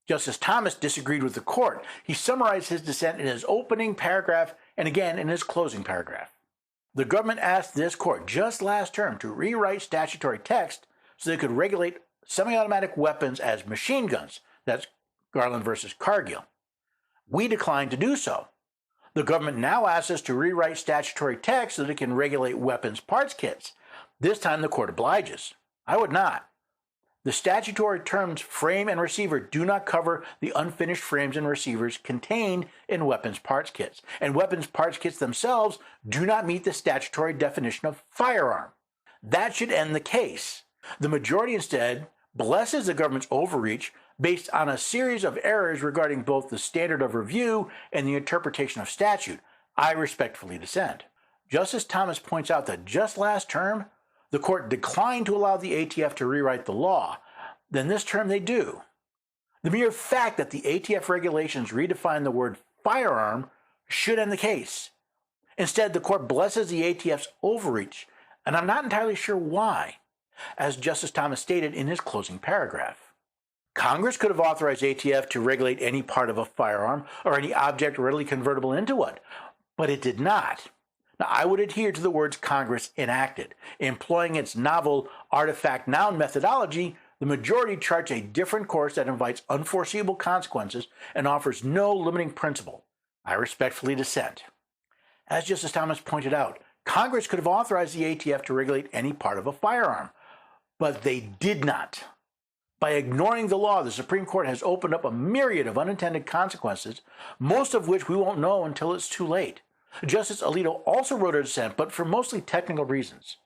Justice Thomas disagreed with the court. He summarized his dissent in his opening paragraph and again in his closing paragraph. The government asked this court just last term to rewrite statutory text so they could regulate semi-automatic weapons as machine guns. That's Garland versus Cargill. We declined to do so. The government now asks us to rewrite statutory text so that it can regulate weapons parts kits. This time the court obliges. I would not. The statutory terms frame and receiver do not cover the unfinished frames and receivers contained in weapons parts kits, and weapons parts kits themselves do not meet the statutory definition of firearm. That should end the case. The majority instead blesses the government's overreach based on a series of errors regarding both the standard of review and the interpretation of statute. I respectfully dissent. Justice Thomas points out that just last term, the court declined to allow the ATF to rewrite the law. Then this term they do. The mere fact that the ATF regulations redefine the word firearm should end the case. Instead, the court blesses the ATF's overreach, and I'm not entirely sure why, as Justice Thomas stated in his closing paragraph. Congress could have authorized ATF to regulate any part of a firearm or any object readily convertible into one, but it did not. Now, I would adhere to the words Congress enacted. Employing its novel artifact noun methodology, the majority charts a different course that invites unforeseeable consequences and offers no limiting principle. I respectfully dissent. As Justice Thomas pointed out, Congress could have authorized the ATF to regulate any part of a firearm, but they did not. By ignoring the law, the Supreme Court has opened up a myriad of unintended consequences, most of which we won't know until it's too late. Justice Alito also wrote a dissent, but for mostly technical reasons.